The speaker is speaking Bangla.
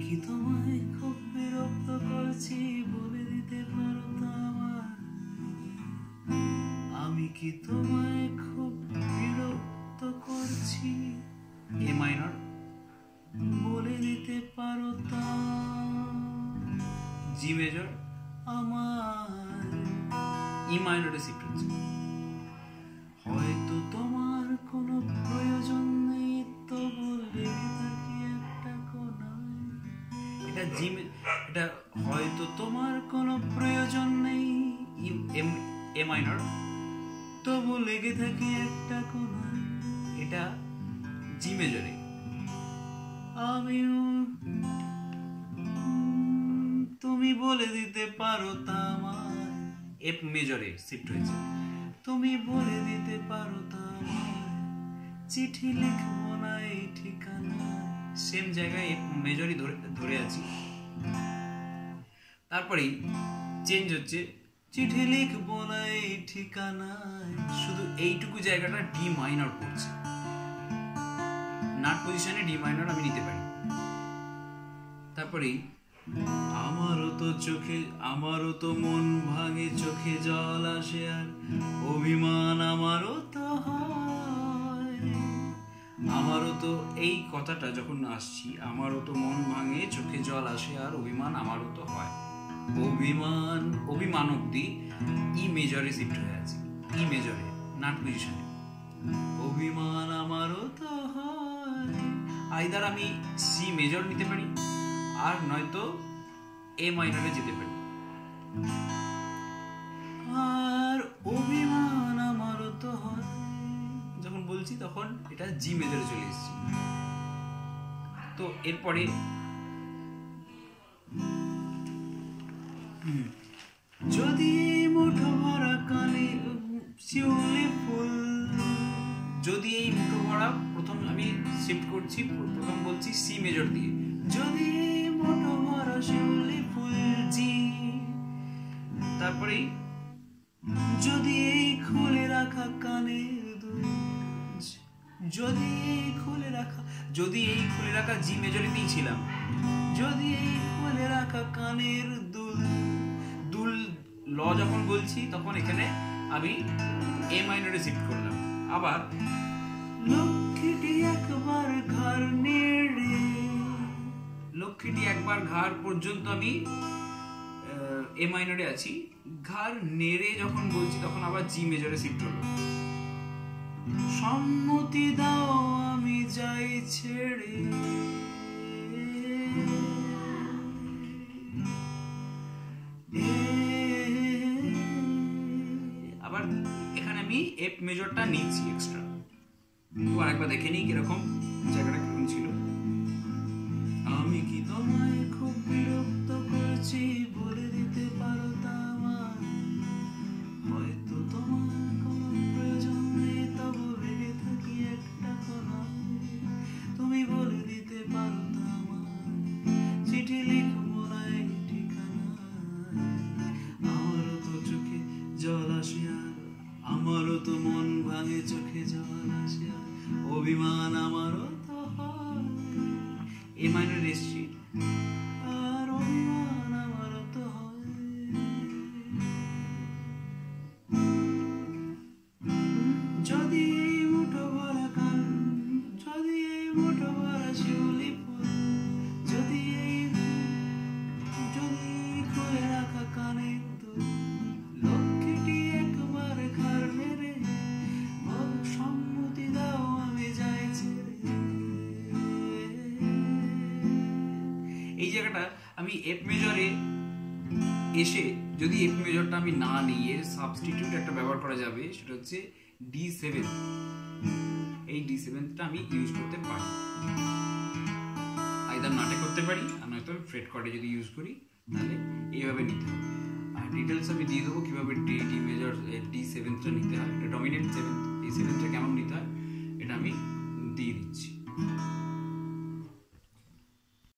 কি তোমায় খুব বিরক্ত করছি বলে দিতে পারো তো আমার? আমি কি তোমায় খুব বিরক্ত করছি? এ মাইনর বলে দিতে পারো তা? জি মেজর আমার ই মাইনরে শিফট হচ্ছে। হয়তো তোমার কোনো প্রয়োজন নেই তবু লেগে থাকি একটা কোণায়। এটা জি, এটা হয়তো তোমার কোনো প্রয়োজন নেই এ মাইনর তবু লেগে থাকি একটা কোণায়। এটা জি মেজরে। আমিও তুমি বলে দিতে পারো তা আমার এফ মেজরে শিফট হয়েছে। তুমি বলে দিতে পারো তা আমার চিঠি লিখবো না এই ঠিকানা। সেম জায়গায় এফ মেজরই ধরে আছি। তারপরেই চেঞ্জ হচ্ছে, চিঠি লিখবো না এই ঠিকানায়। শুধু এইটুকু জায়গাটা ডি মাইনর পড়ছে। নাট পজিশনে ডি মাইনর আমি নিতে পারি। তারপরেই আমারও তো মন ভাঙে, চোখে জল আসে আর অভিমান আমারও তো হয়। আমারও তো, এই কথাটা যখন আসছি, আমারও তো মন ভাঙে, চোখে জল আসে আর অভিমান আমারও তো হয়। অভিমান অব্দি ই মেজরে শিফট হয়ে আছে। ই মেজরে নাট পজিশনে অভিমান আমারও তো হয়। আইদার আমি সি মেজর নিতে পারি আর নয়তো এ মাইনরে যেতে পারি। আর অভিমান আমারও তো হয় যখন বলছি তখন এটা জি মেজরে চলে এসেছি। তো এরপরে যদি মুঠো ভরা কানে শিউলি ফুল, যদি এই মুঠো ভরা, প্রথম আমি শিফট করছি, প্রথম বলছি সি মেজর দিয়ে। যদি মুঠো ভরা শিউলি ফুল জি, তারপরে যদি এই খুলে রাখা কানের দুল, যদি এই খুলে রাখা জি মেজরিতেই ছিলাম। যদি এই খুলে রাখা কানের দুল, দুল ল যখন বলছি তখন এখানে আমি এ মাইনরে শিফট করলাম। আবার লক্ষ্মীটি একবার ঘর নেড়ে, লক্ষ্মীটি একবার ঘর পর্যন্ত আমি এ মাইনরে আছি। ঘর নেড়ে যখন বলছি তখন আবার জি মেজরে শিফট হলো। সম্মতি দাও আমি যাই ছেড়ে, আবার এখানে আমি এফ মেজরটা নিচ্ছি এক্সট্রা। তো আরেকবার দেখে নিই কিরকম জায়গাটা কিরকম ছিল। আমি কি তোমায় খুব বিরক্ত করছি বলে দিতে পারো তা আমার? হয়তো তোমার কোনো প্রয়োজন নেই তবু লেগে থাকি একটা কোণায়। তুমি বলে দিতে পারো তা আমার চিঠি লিখবো না এই ঠিকানায়। আমারও তো চোখে জল আসে আর আমারও তো মন ভাঙে, চোখে জল আসে আর অভিমান আমারও তো হয়। এ মাইনর এসছি আর অভিমান আমারও তো হয়। যদি এই মুঠো ভরা কান, যদি এই মুঠো ভরা শিউলি ফুল, যদি খুলে রাখা কানের দুল, লক্ষ্মীটি একবার ঘর নেড়ে সম্মতি দাও আমি যাই ছেড়ে। এই জায়গাটা আমি এফ মেজরে এসে যদি এফ মেজরটা আমি না নিই, এর সাবস্টিটিউট একটা ব্যবহার করা যাবে, সেটা হচ্ছে D7। এই D7টা আমি ইউজ করতে পারি, আইদার নাটে করতে পারি আর নয়তো ফ্রেট কর্ডে যদি ইউজ করি তাহলে এইভাবে নিতে হবে। আর ডিটেলস আমি দিয়ে দেবো কিভাবে ডি মেজর D7টা নিতে হয়, এটা ডমিনেন্ট 7, এই 7টা কেমন নিতে হয় এটা আমি দিয়ে দিচ্ছি।